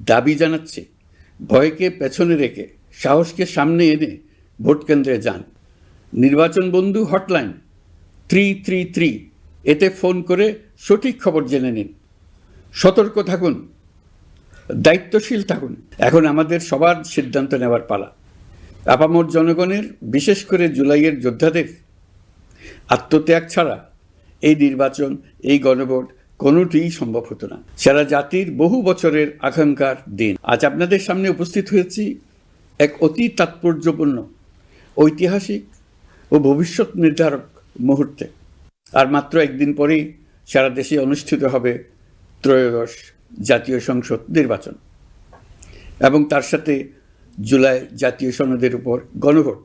দাবি জানাচ্ছি, ভয়কে পেছনে রেখে সাহসকে সামনে এনে ভোট কেন্দ্রে যান। নির্বাচন বন্ধু হটলাইন 333 এতে ফোন করে সঠিক খবর জেনে নিন। সতর্ক থাকুন, দায়িত্বশীল থাকুন। এখন আমাদের সবার সিদ্ধান্ত নেওয়ার পালা। আপামর জনগণের, বিশেষ করে জুলাইয়ের যোদ্ধাদের আত্মত্যাগ ছাড়া এই নির্বাচন, এই গণভোট কোনোটিই সম্ভব হতো না। সারা জাতির বহু বছরের আকাঙ্ক্ষার দিন। আজ আপনাদের সামনে উপস্থিত হয়েছি এক অতি তাৎপর্যপূর্ণ, ঐতিহাসিক ও ভবিষ্যৎ নির্ধারক মুহূর্তে। আর মাত্র একদিন পরেই সারা দেশে অনুষ্ঠিত হবে ত্রয়োদশ জাতীয় সংসদ নির্বাচন এবং তার সাথে জুলাই জাতীয় সনদের উপর গণভোট।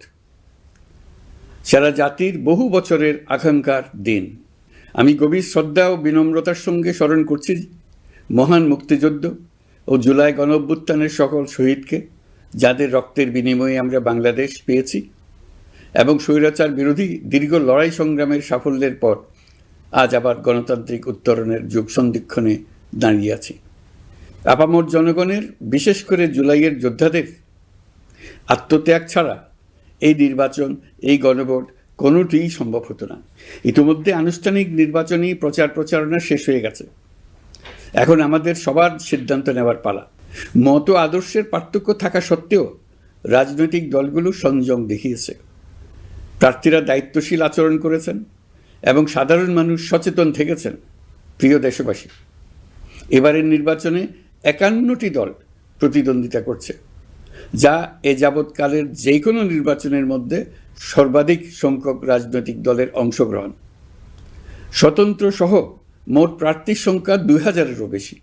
সারা জাতির বহু বছরের আকাঙ্ক্ষার দিন। আমি গভীর শ্রদ্ধা ও বিনম্রতার সঙ্গে স্মরণ করছি মহান মুক্তিযুদ্ধ ও জুলাই গণঅভ্যুত্থানের সকল শহীদকে, যাদের রক্তের বিনিময়ে আমরা বাংলাদেশ পেয়েছি এবং স্বৈরাচার বিরোধী দীর্ঘ লড়াই সংগ্রামের সাফল্যের পর আজ আবার গণতান্ত্রিক উত্তরণের যুগ সন্ধিক্ষণে দাঁড়িয়ে আছি। আপামর জনগণের, বিশেষ করে জুলাইয়ের যোদ্ধাদের আত্মত্যাগ ছাড়া এই নির্বাচন, এই গণভোট কোনোটিই সম্ভব হতো না। ইতিমধ্যে আনুষ্ঠানিক নির্বাচনী প্রচারণা শেষ হয়ে গেছে। এখন আমাদের সবার সিদ্ধান্ত নেওয়ার পালা। মত আদর্শের পার্থক্য থাকা সত্ত্বেও রাজনৈতিক দলগুলো সংযম দেখিয়েছে। প্রার্থীরা দায়িত্বশীল আচরণ করেছেন এবং সাধারণ মানুষ সচেতন থেকেছেন। প্রিয় দেশবাসী, এবারের নির্বাচনে 51টি দল প্রতিদ্বন্দ্বিতা করছে, যা এ যাবৎকালের যে কোনো নির্বাচনের মধ্যে সর্বাধিক সংখ্যক রাজনৈতিক দলের অংশগ্রহণ। স্বতন্ত্র সহ মোট প্রার্থীর সংখ্যা 2000-এরও বেশি।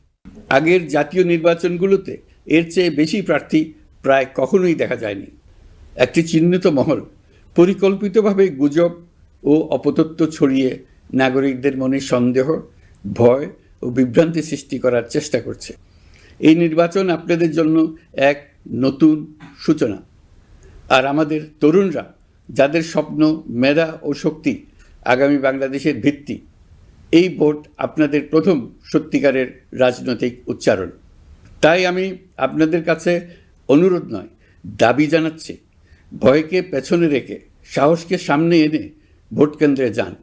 আগের জাতীয় নির্বাচনগুলোতে এর চেয়ে বেশি প্রার্থী প্রায় কখনোই দেখা যায়নি। একটি চিহ্নিত মহল পরিকল্পিতভাবে গুজব ও অপতথ্য ছড়িয়ে নাগরিকদের মনে সন্দেহ, ভয় ও বিভ্রান্তি সৃষ্টি করার চেষ্টা করছে। এই নির্বাচন আপনাদের জন্য এক নতুন সূচনা। আর আমাদের তরুণরা, যাদের স্বপ্ন, মেধা ও শক্তি আগামী বাংলাদেশের ভিত্তি, এই ভোট আপনাদের প্রথম সত্যিকারের রাজনৈতিক উচ্চারণ। তাই আমি আপনাদের কাছে অনুরোধ নয়, দাবি জানাচ্ছি, ভয়কে পেছনে রেখে সাহসকে সামনে এনে ভোট কেন্দ্রে যান।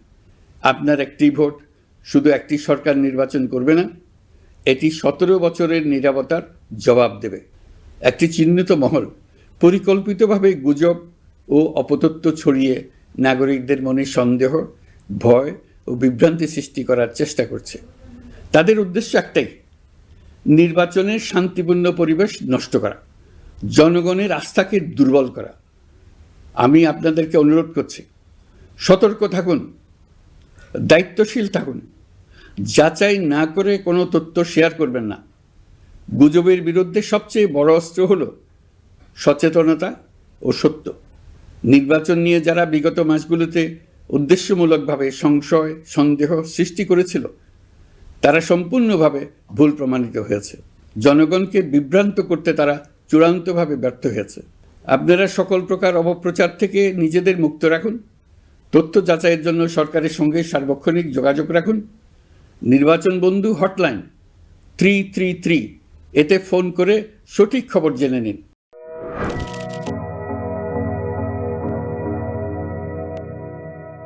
আপনার একটি ভোট শুধু একটি সরকার নির্বাচন করবে না, এটি 17 বছরের নীরবতার জবাব দেবে। একটি চিহ্নিত মহল পরিকল্পিতভাবে গুজব ও অপতথ্য ছড়িয়ে নাগরিকদের মনে সন্দেহ, ভয় ও বিভ্রান্তি সৃষ্টি করার চেষ্টা করছে। তাদের উদ্দেশ্য একটাই, নির্বাচনের শান্তিপূর্ণ পরিবেশ নষ্ট করা, জনগণের আস্থাকে দুর্বল করা। আমি আপনাদেরকে অনুরোধ করছি, সতর্ক থাকুন, দায়িত্বশীল থাকুন। যাচাই না করে কোনো তথ্য শেয়ার করবেন না। গুজবের বিরুদ্ধে সবচেয়ে বড় অস্ত্র হলো সচেতনতা ও সত্য। নির্বাচন নিয়ে যারা বিগত মাসগুলোতে উদ্দেশ্যমূলকভাবে সংশয়, সন্দেহ সৃষ্টি করেছিল, তারা সম্পূর্ণভাবে ভুল প্রমাণিত হয়েছে। জনগণকে বিভ্রান্ত করতে তারা চূড়ান্তভাবে ব্যর্থ হয়েছে। আপনারা সকল প্রকার অপপ্রচার থেকে নিজেদের মুক্ত রাখুন। তথ্য যাচাইয়ের জন্য সরকারের সঙ্গে সার্বক্ষণিক যোগাযোগ রাখুন। নির্বাচন বন্ধু হটলাইন 333 এতে ফোন করে সঠিক খবর জেনে নিন।